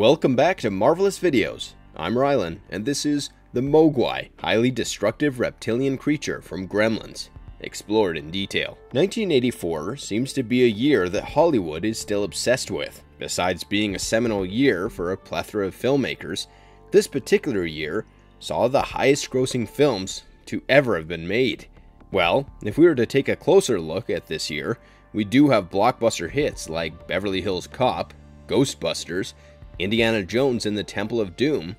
Welcome back to Marvelous Videos. I'm Rylan, and this is the Mogwai, highly destructive reptilian creature from Gremlins, explored in detail. 1984 seems to be a year that Hollywood is still obsessed with. Besides being a seminal year for a plethora of filmmakers, this particular year saw the highest grossing films to ever have been made. Well, if we were to take a closer look at this year, we do have blockbuster hits like Beverly Hills Cop, Ghostbusters, Indiana Jones and the Temple of Doom,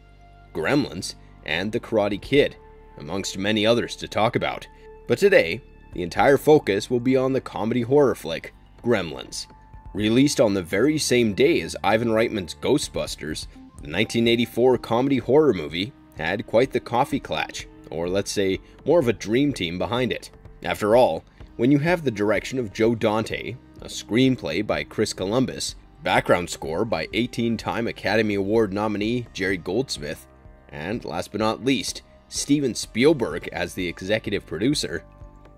Gremlins, and The Karate Kid, amongst many others to talk about. But today, the entire focus will be on the comedy horror flick, Gremlins. Released on the very same day as Ivan Reitman's Ghostbusters, the 1984 comedy horror movie had quite the coffee klatch, or let's say, more of a dream team behind it. After all, when you have the direction of Joe Dante, a screenplay by Chris Columbus, background score by 18-time Academy Award nominee Jerry Goldsmith, and last but not least, Steven Spielberg as the executive producer,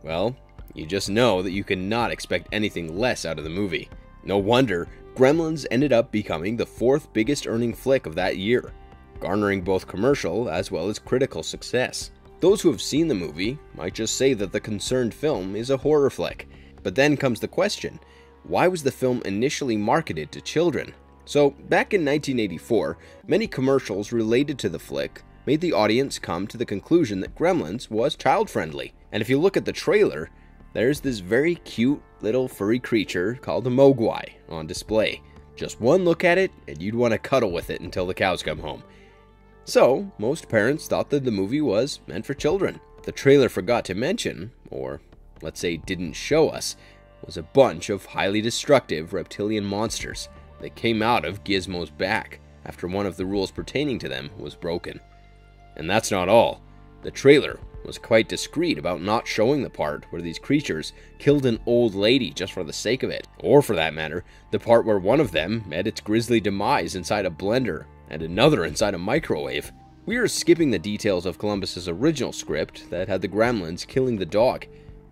well, you just know that you cannot expect anything less out of the movie. No wonder Gremlins ended up becoming the fourth biggest earning flick of that year, garnering both commercial as well as critical success. Those who have seen the movie might just say that the concerned film is a horror flick, but then comes the question, why was the film initially marketed to children? So, back in 1984, many commercials related to the flick made the audience come to the conclusion that Gremlins was child-friendly. And if you look at the trailer, there's this very cute little furry creature called a Mogwai on display. Just one look at it, and you'd want to cuddle with it until the cows come home. So, most parents thought that the movie was meant for children. The trailer forgot to mention, or let's say didn't show us, was a bunch of highly destructive reptilian monsters that came out of Gizmo's back after one of the rules pertaining to them was broken. And that's not all. The trailer was quite discreet about not showing the part where these creatures killed an old lady just for the sake of it, or for that matter, the part where one of them met its grisly demise inside a blender and another inside a microwave. We are skipping the details of Columbus's original script that had the Gremlins killing the dog,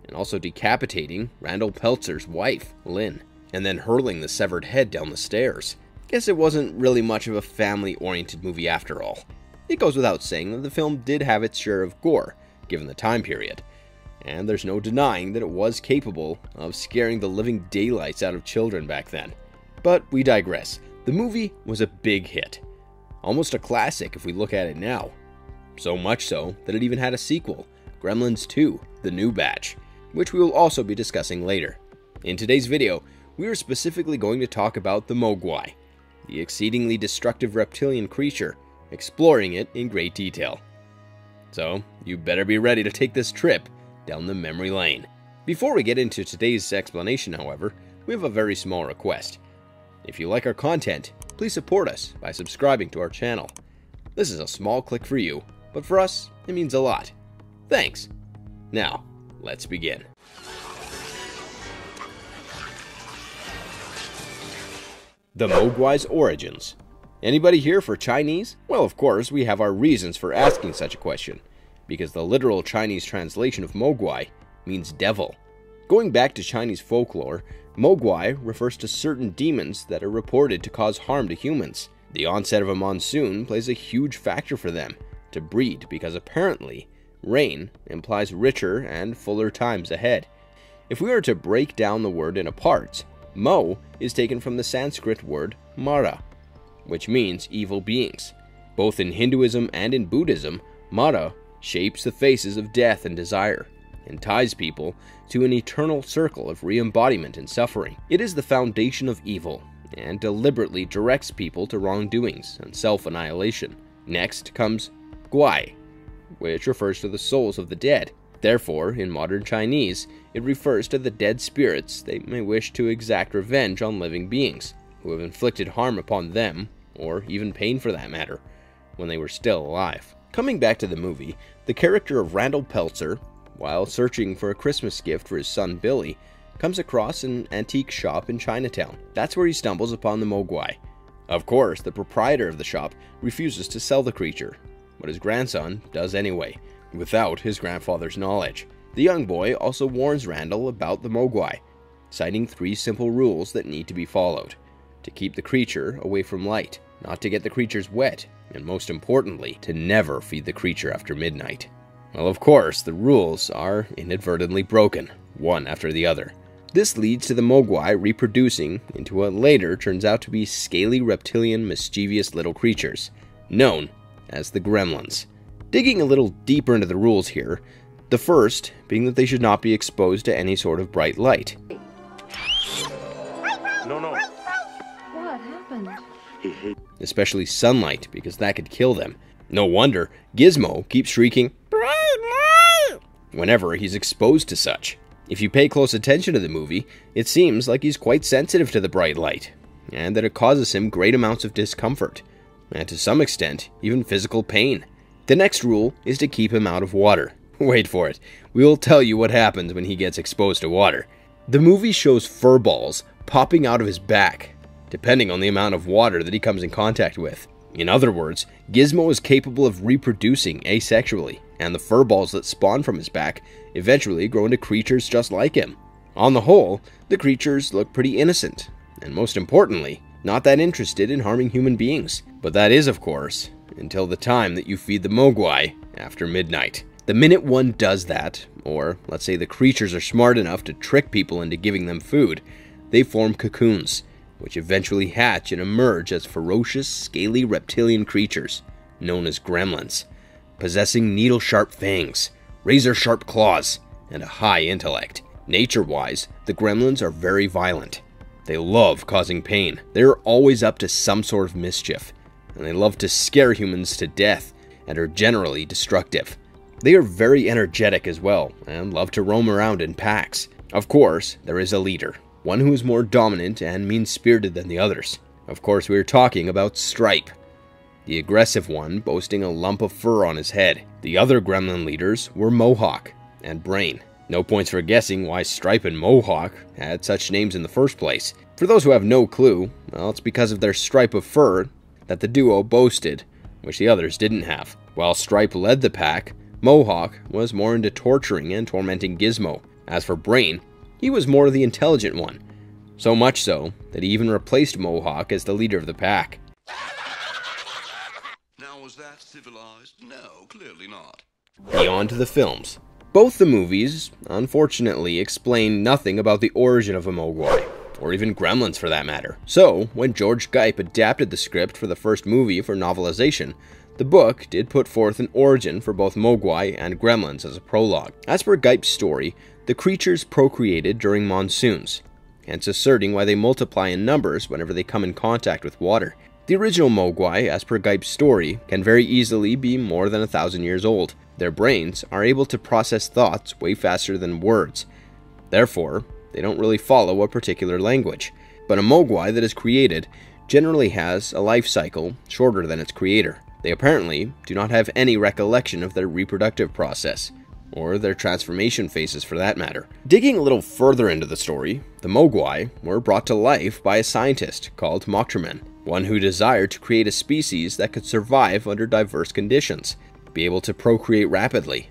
and also decapitating Randall Peltzer's wife, Lynn, and then hurling the severed head down the stairs. Guess it wasn't really much of a family-oriented movie after all. It goes without saying that the film did have its share of gore, given the time period, and there's no denying that it was capable of scaring the living daylights out of children back then. But we digress. The movie was a big hit. Almost a classic if we look at it now. So much so that it even had a sequel, Gremlins 2, The New Batch, which we will also be discussing later. In today's video, we are specifically going to talk about the Mogwai, the exceedingly destructive reptilian creature, exploring it in great detail. So, you better be ready to take this trip down the memory lane. Before we get into today's explanation, however, we have a very small request. If you like our content, please support us by subscribing to our channel. This is a small click for you, but for us, it means a lot. Thanks. Now, let's begin. The Mogwai's origins. Anybody here for Chinese? Well, of course, we have our reasons for asking such a question, because the literal Chinese translation of Mogwai means devil. Going back to Chinese folklore, Mogwai refers to certain demons that are reported to cause harm to humans. The onset of a monsoon plays a huge factor for them to breed because apparently rain implies richer and fuller times ahead. If we were to break down the word into parts, Mo is taken from the Sanskrit word Mara, which means evil beings. Both in Hinduism and in Buddhism, Mara shapes the faces of death and desire, and ties people to an eternal circle of re-embodiment and suffering. It is the foundation of evil, and deliberately directs people to wrongdoings and self-annihilation. Next comes Gwai, which refers to the souls of the dead. Therefore, in modern Chinese, it refers to the dead spirits they may wish to exact revenge on living beings who have inflicted harm upon them, or even pain for that matter, when they were still alive. Coming back to the movie, the character of Randall Peltzer, while searching for a Christmas gift for his son Billy, comes across an antique shop in Chinatown. That's where he stumbles upon the Mogwai. Of course, the proprietor of the shop refuses to sell the creature, but his grandson does anyway, without his grandfather's knowledge. The young boy also warns Randall about the Mogwai, citing 3 simple rules that need to be followed to keep the creature away from light, not to get the creatures wet, and most importantly, to never feed the creature after midnight. Well, of course, the rules are inadvertently broken, one after the other. This leads to the Mogwai reproducing into what later turns out to be scaly reptilian mischievous little creatures, known as the Gremlins. Digging a little deeper into the rules here, the first being that they should not be exposed to any sort of bright light. No. What happened? Especially sunlight, because that could kill them. No wonder Gizmo keeps shrieking whenever he's exposed to such. If you pay close attention to the movie, it seems like he's quite sensitive to the bright light, and that it causes him great amounts of discomfort, and to some extent, even physical pain. The next rule is to keep him out of water. Wait for it, we will tell you what happens when he gets exposed to water. The movie shows fur balls popping out of his back, depending on the amount of water that he comes in contact with. In other words, Gizmo is capable of reproducing asexually, and the fur balls that spawn from his back eventually grow into creatures just like him. On the whole, the creatures look pretty innocent, and most importantly, not that interested in harming human beings. But that is, of course, until the time that you feed the Mogwai after midnight. The minute one does that, or let's say the creatures are smart enough to trick people into giving them food, they form cocoons, which eventually hatch and emerge as ferocious, scaly reptilian creatures, known as Gremlins, possessing needle-sharp fangs, razor-sharp claws, and a high intellect. Nature-wise, the Gremlins are very violent. They love causing pain. They are always up to some sort of mischief, and they love to scare humans to death, and are generally destructive. They are very energetic as well, and love to roam around in packs. Of course, there is a leader, one who is more dominant and mean-spirited than the others. Of course, we are talking about Stripe, the aggressive one boasting a lump of fur on his head. The other Gremlin leaders were Mohawk and Brain. No points for guessing why Stripe and Mohawk had such names in the first place. For those who have no clue, well, it's because of their stripe of fur that the duo boasted, which the others didn't have. While Stripe led the pack, Mohawk was more into torturing and tormenting Gizmo. As for Brain, he was more the intelligent one, so much so that he even replaced Mohawk as the leader of the pack. Now, was that civilized? No, clearly not. Beyond to the films. Both the movies, unfortunately, explain nothing about the origin of a Mogwai, or even Gremlins for that matter. So, when George Guype adapted the script for the first movie for novelization, the book did put forth an origin for both Mogwai and Gremlins as a prologue. As per Guype's story, the creatures procreated during monsoons, hence asserting why they multiply in numbers whenever they come in contact with water. The original Mogwai, as per Guype's story, can very easily be more than 1,000 years old. Their brains are able to process thoughts way faster than words. Therefore, they don't really follow a particular language. But a Mogwai that is created generally has a life cycle shorter than its creator. They apparently do not have any recollection of their reproductive process, or their transformation phases for that matter. Digging a little further into the story, the Mogwai were brought to life by a scientist called Mogwai, one who desired to create a species that could survive under diverse conditions, be able to procreate rapidly,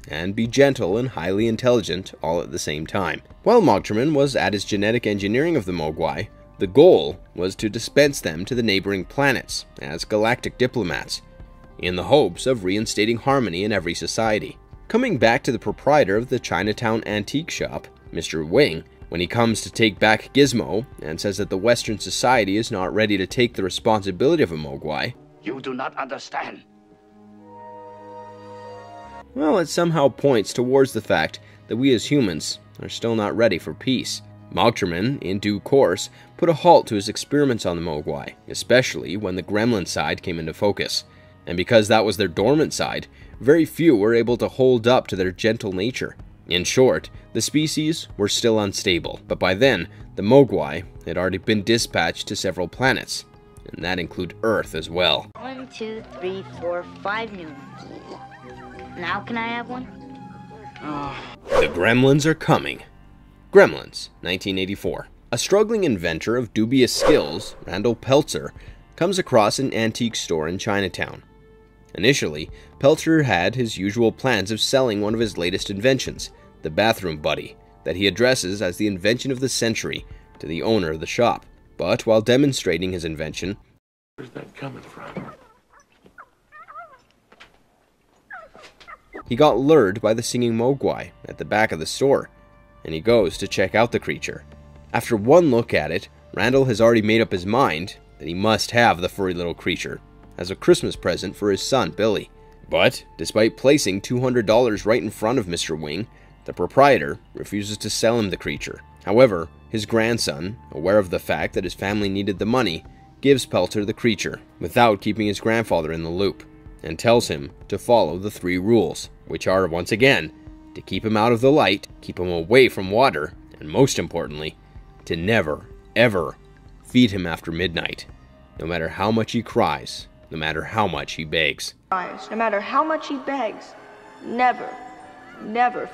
and be gentle and highly intelligent all at the same time. While Mogwai was at his genetic engineering of the Mogwai, the goal was to dispense them to the neighboring planets as galactic diplomats, in the hopes of reinstating harmony in every society. Coming back to the proprietor of the Chinatown antique shop, Mr. Wing, when he comes to take back Gizmo and says that the Western society is not ready to take the responsibility of a Mogwai. You do not understand. Well, it somehow points towards the fact that we as humans are still not ready for peace. Mogwai, in due course, put a halt to his experiments on the Mogwai, especially when the Gremlin side came into focus. And because that was their dormant side, very few were able to hold up to their gentle nature. In short, the species were still unstable, but by then, the Mogwai had already been dispatched to several planets, and that include Earth as well. 1, 2, 3, 4, 5 noons. Now can I have one? The Gremlins are coming. Gremlins, 1984. A struggling inventor of dubious skills, Randall Peltzer, comes across an antique store in Chinatown. Initially, Peltzer had his usual plans of selling one of his latest inventions, the bathroom buddy, that he addresses as the invention of the century to the owner of the shop. But while demonstrating his invention, Where's that coming from? He got lured by the singing Mogwai at the back of the store, and he goes to check out the creature. After one look at it, Randall has already made up his mind that he must have the furry little creature as a Christmas present for his son, Billy. But, despite placing $200 right in front of Mr. Wing, the proprietor refuses to sell him the creature. However, his grandson, aware of the fact that his family needed the money, gives Pelter the creature without keeping his grandfather in the loop, and tells him to follow the 3 rules, which are, once again, to keep him out of the light, keep him away from water, and most importantly, to never, ever feed him after midnight, no matter how much he cries, no matter how much he begs. No matter how much he begs, never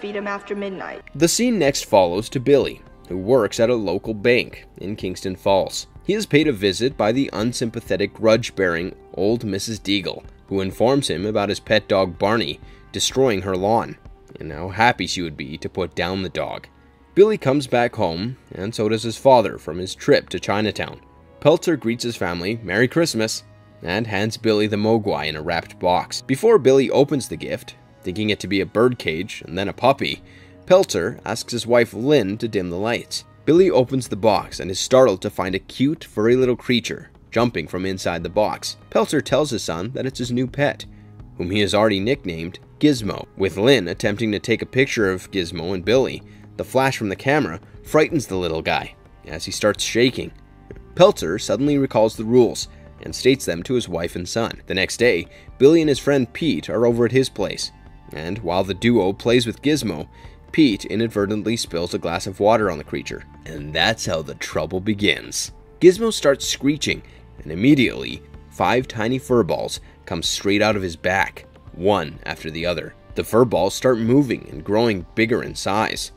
feed him after midnight. The scene next follows to Billy, who works at a local bank in Kingston Falls. He is paid a visit by the unsympathetic, grudge-bearing old Mrs. Deagle, who informs him about his pet dog Barney destroying her lawn, and how happy she would be to put down the dog. Billy comes back home, and so does his father from his trip to Chinatown. Pelter greets his family Merry Christmas, and hands Billy the Mogwai in a wrapped box. Before Billy opens the gift, thinking it to be a birdcage and then a puppy, Pelter asks his wife Lynn to dim the lights. Billy opens the box and is startled to find a cute, furry little creature jumping from inside the box. Pelter tells his son that it's his new pet, whom he has already nicknamed Gizmo. With Lynn attempting to take a picture of Gizmo and Billy, the flash from the camera frightens the little guy as he starts shaking. Pelter suddenly recalls the rules and states them to his wife and son. The next day, Billy and his friend Pete are over at his place, and while the duo plays with Gizmo, Pete inadvertently spills a glass of water on the creature, and that's how the trouble begins. Gizmo starts screeching, and immediately, 5 tiny fur balls come straight out of his back, one after the other. The fur balls start moving and growing bigger in size,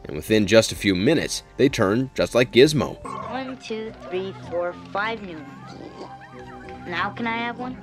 and within just a few minutes, they turn just like Gizmo. 1, 2, 3, 4, 5 noons. Now can I have one?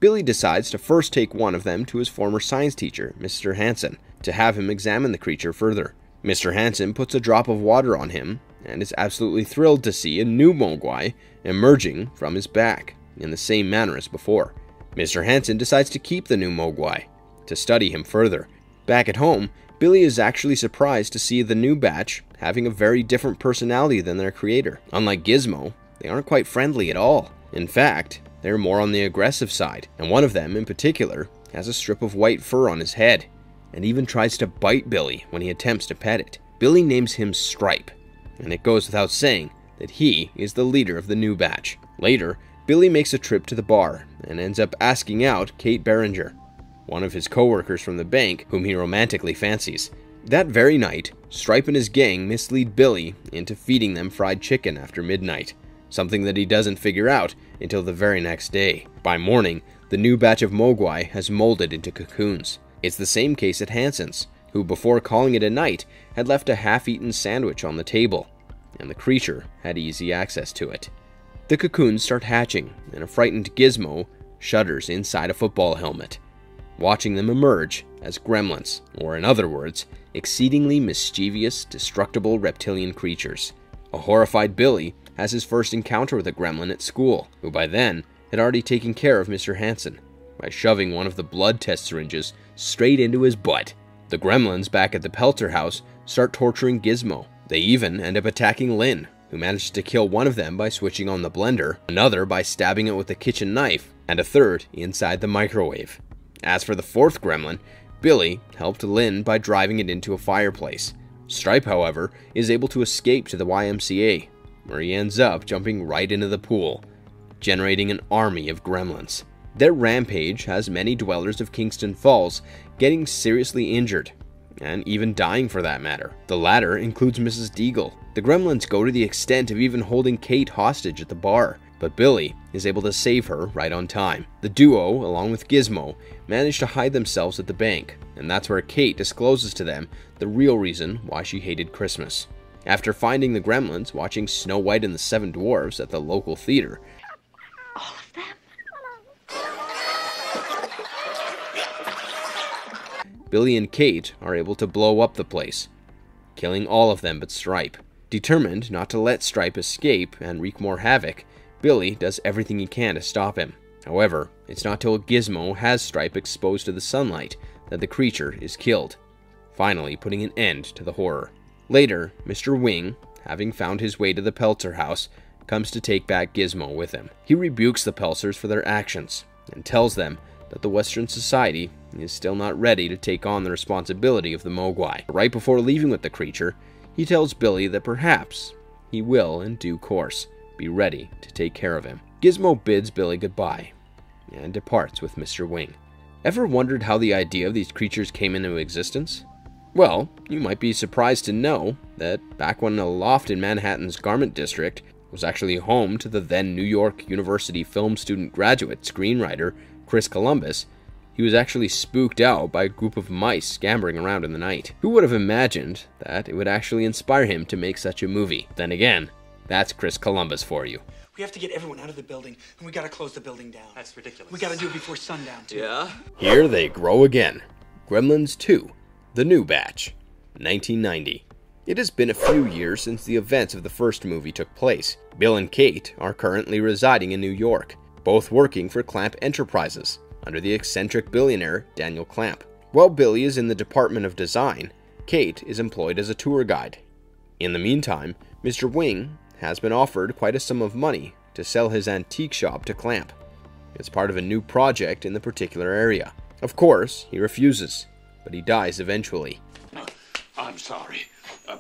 Billy decides to first take one of them to his former science teacher, Mr. Hansen, to have him examine the creature further. Mr. Hansen puts a drop of water on him and is absolutely thrilled to see a new Mogwai emerging from his back in the same manner as before. Mr. Hansen decides to keep the new Mogwai to study him further. Back at home, Billy is actually surprised to see the new batch having a very different personality than their creator. Unlike Gizmo, they aren't quite friendly at all. In fact, they're more on the aggressive side, and one of them in particular has a strip of white fur on his head, and even tries to bite Billy when he attempts to pet it. Billy names him Stripe, and it goes without saying that he is the leader of the new batch. Later, Billy makes a trip to the bar and ends up asking out Kate Berenger, one of his co-workers from the bank whom he romantically fancies. That very night, Stripe and his gang mislead Billy into feeding them fried chicken after midnight, something that he doesn't figure out until the very next day. By morning, the new batch of Mogwai has molded into cocoons. It's the same case at Hansen's, who before calling it a night had left a half-eaten sandwich on the table, and the creature had easy access to it. The cocoons start hatching, and a frightened Gizmo shudders inside a football helmet, watching them emerge as gremlins, or in other words, exceedingly mischievous, destructible reptilian creatures. A horrified Billy has his first encounter with a gremlin at school, who by then had already taken care of Mr. Hansen by shoving one of the blood test syringes straight into his butt. The gremlins back at the Pelter house start torturing Gizmo. They even end up attacking Lynn, who manages to kill one of them by switching on the blender, another by stabbing it with a kitchen knife, and a third inside the microwave. As for the fourth gremlin, Billy helped Lynn by driving it into a fireplace. Stripe, however, is able to escape to the YMCA, where he ends up jumping right into the pool, generating an army of gremlins. Their rampage has many dwellers of Kingston Falls getting seriously injured, and even dying for that matter. The latter includes Mrs. Deagle. The gremlins go to the extent of even holding Kate hostage at the bar, but Billy is able to save her right on time. The duo, along with Gizmo, manage to hide themselves at the bank, and that's where Kate discloses to them the real reason why she hated Christmas. After finding the gremlins watching Snow White and the Seven Dwarfs at the local theater, All of them? Billy and Kate are able to blow up the place, killing all of them but Stripe. Determined not to let Stripe escape and wreak more havoc, Billy does everything he can to stop him. However, it's not till Gizmo has Stripe exposed to the sunlight that the creature is killed, finally putting an end to the horror. Later, Mr. Wing, having found his way to the Peltzer house, comes to take back Gizmo with him. He rebukes the Peltzers for their actions and tells them that the Western society is still not ready to take on the responsibility of the Mogwai. Right before leaving with the creature, he tells Billy that perhaps he will, in due course, be ready to take care of him. Gizmo bids Billy goodbye and departs with Mr. Wing. Ever wondered how the idea of these creatures came into existence? Well, you might be surprised to know that back when a loft in Manhattan's Garment District was actually home to the then New York University film student graduate screenwriter Chris Columbus, he was actually spooked out by a group of mice scampering around in the night. Who would have imagined that it would actually inspire him to make such a movie? Then again, that's Chris Columbus for you. We have to get everyone out of the building, and we gotta close the building down. That's ridiculous. We gotta do it before sundown, too. Yeah? Here they grow again. Gremlins 2, The New Batch, 1990. It has been a few years since the events of the first movie took place. Bill and Kate are currently residing in New York, both working for Clamp Enterprises, under the eccentric billionaire Daniel Clamp. While Billy is in the Department of Design, Kate is employed as a tour guide. In the meantime, Mr. Wing has been offered quite a sum of money to sell his antique shop to Clamp. It's part of a new project in the particular area. Of course, he refuses, but he dies eventually. I'm sorry.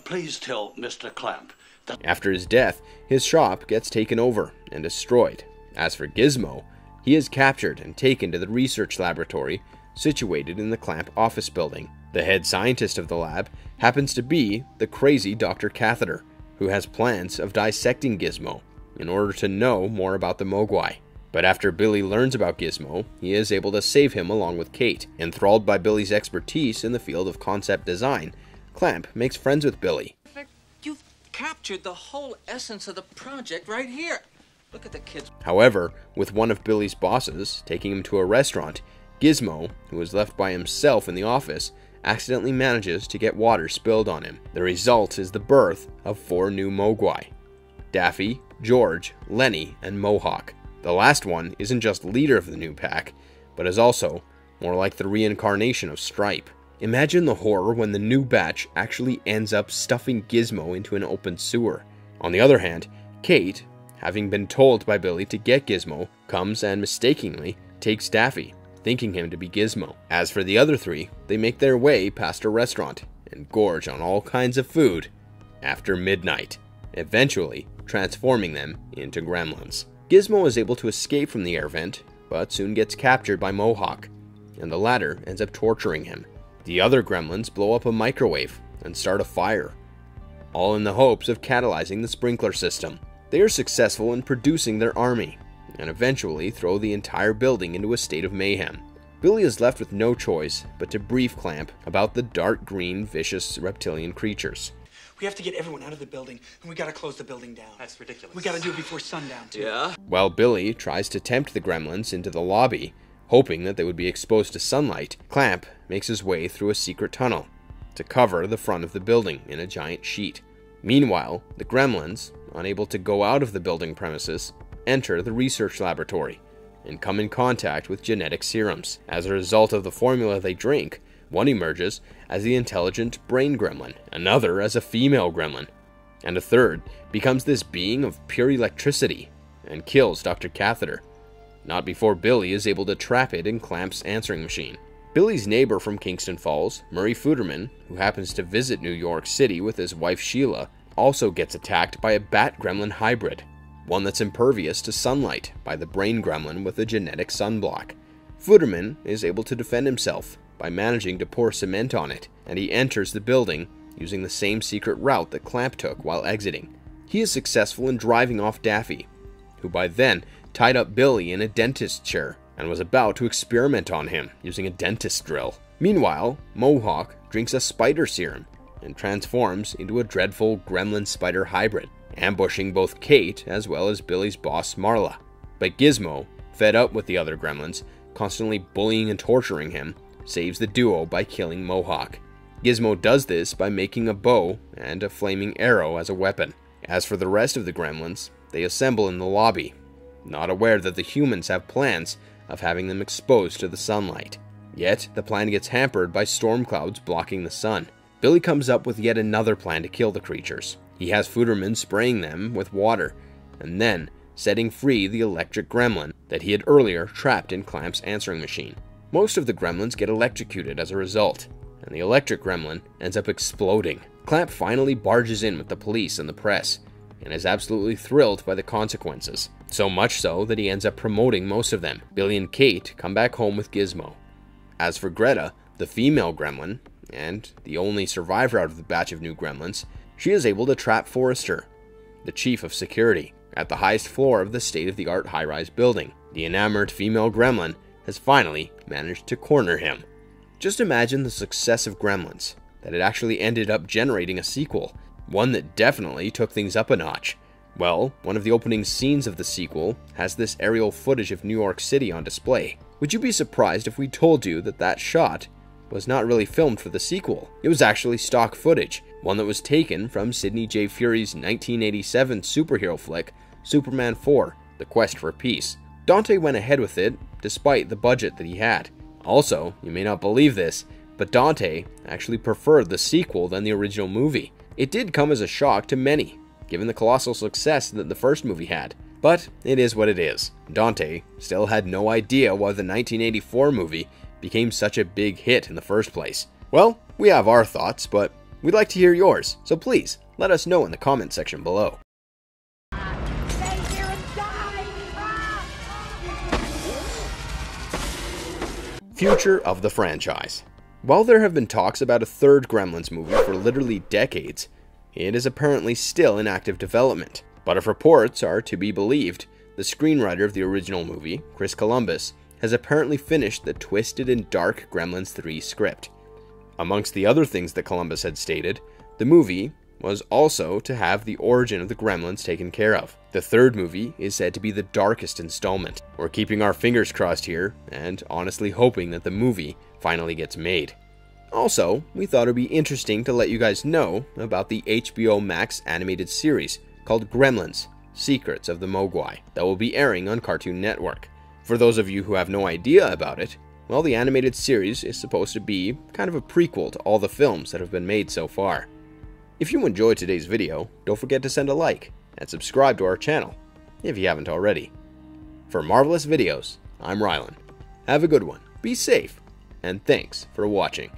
Please tell Mr. Clamp that... After his death, his shop gets taken over and destroyed. As for Gizmo, he is captured and taken to the research laboratory situated in the Clamp office building. The head scientist of the lab happens to be the crazy Dr. Catheter, who has plans of dissecting Gizmo in order to know more about the Mogwai. But after Billy learns about Gizmo, he is able to save him along with Kate. Enthralled by Billy's expertise in the field of concept design, Clamp makes friends with Billy. You've captured the whole essence of the project right here. Look at the kids. However, with one of Billy's bosses taking him to a restaurant, Gizmo, who is left by himself in the office, accidentally manages to get water spilled on him. The result is the birth of 4 new Mogwai: Daffy, George, Lenny, and Mohawk. The last one isn't just leader of the new pack, but is also more like the reincarnation of Stripe. Imagine the horror when the new batch actually ends up stuffing Gizmo into an open sewer. On the other hand, Kate, having been told by Billy to get Gizmo, comes and mistakenly takes Daffy, thinking him to be Gizmo. As for the other 3, they make their way past a restaurant and gorge on all kinds of food after midnight, eventually transforming them into gremlins. Gizmo is able to escape from the air vent, but soon gets captured by Mohawk, and the latter ends up torturing him. The other gremlins blow up a microwave and start a fire, all in the hopes of catalyzing the sprinkler system. They are successful in producing their army, and eventually throw the entire building into a state of mayhem. Billy is left with no choice but to brief Clamp about the dark green, vicious reptilian creatures. We have to get everyone out of the building, and we gotta close the building down. That's ridiculous. We gotta do it before sundown, too. Yeah? While Billy tries to tempt the gremlins into the lobby, hoping that they would be exposed to sunlight, Clamp makes his way through a secret tunnel to cover the front of the building in a giant sheet. Meanwhile, the gremlins, unable to go out of the building premises, enter the research laboratory and come in contact with genetic serums. As a result of the formula they drink, one emerges as the intelligent brain gremlin, another as a female gremlin, and a third becomes this being of pure electricity and kills Dr. Catheter, not before Billy is able to trap it in Clamp's answering machine. Billy's neighbor from Kingston Falls, Murray Fuderman, who happens to visit New York City with his wife Sheila, also gets attacked by a bat gremlin hybrid, one that's impervious to sunlight, by the brain gremlin with a genetic sunblock. Fuderman is able to defend himself by managing to pour cement on it, and he enters the building using the same secret route that Clamp took while exiting. He is successful in driving off Daffy, who by then tied up Billy in a dentist chair and was about to experiment on him using a dentist drill. Meanwhile, Mohawk drinks a spider serum and transforms into a dreadful gremlin spider hybrid, ambushing both Kate as well as Billy's boss Marla. But Gizmo, fed up with the other gremlins, constantly bullying and torturing him, saves the duo by killing Mohawk. Gizmo does this by making a bow and a flaming arrow as a weapon. As for the rest of the gremlins, they assemble in the lobby not aware that the humans have plans of having them exposed to the sunlight. Yet, the plan gets hampered by storm clouds blocking the sun. Billy comes up with yet another plan to kill the creatures. He has Fuderman spraying them with water, and then setting free the electric gremlin that he had earlier trapped in Clamp's answering machine. Most of the gremlins get electrocuted as a result, and the electric gremlin ends up exploding. Clamp finally barges in with the police and the press, and is absolutely thrilled by the consequences. So much so that he ends up promoting most of them. Billy and Kate come back home with Gizmo. As for Greta, the female gremlin, and the only survivor out of the batch of new gremlins, she is able to trap Forrester, the chief of security, at the highest floor of the state-of-the-art high-rise building. The enamored female gremlin has finally managed to corner him. Just imagine the success of Gremlins, that it actually ended up generating a sequel, one that definitely took things up a notch. Well, one of the opening scenes of the sequel has this aerial footage of New York City on display. Would you be surprised if we told you that that shot was not really filmed for the sequel? It was actually stock footage, one that was taken from Sidney J. Fury's 1987 superhero flick, Superman 4: The Quest for Peace. Dante went ahead with it, despite the budget that he had. Also, you may not believe this, but Dante actually preferred the sequel than the original movie. It did come as a shock to many, given the colossal success that the first movie had. But it is what it is. Dante still had no idea why the 1984 movie became such a big hit in the first place. Well, we have our thoughts, but we'd like to hear yours, so please let us know in the comment section below. Future of the franchise. While there have been talks about a third Gremlins movie for literally decades, it is apparently still in active development. But if reports are to be believed, the screenwriter of the original movie, Chris Columbus, has apparently finished the twisted and dark Gremlins 3 script. Amongst the other things that Columbus had stated, the movie was also to have the origin of the Gremlins taken care of. The third movie is said to be the darkest installment. We're keeping our fingers crossed here, and honestly hoping that the movie finally gets made. Also, we thought it would be interesting to let you guys know about the HBO Max animated series called Gremlins: Secrets of the Mogwai that will be airing on Cartoon Network. For those of you who have no idea about it, well, the animated series is supposed to be kind of a prequel to all the films that have been made so far. If you enjoyed today's video, don't forget to send a like and subscribe to our channel if you haven't already. For Marvelous Videos, I'm Rylan. Have a good one, be safe, and thanks for watching.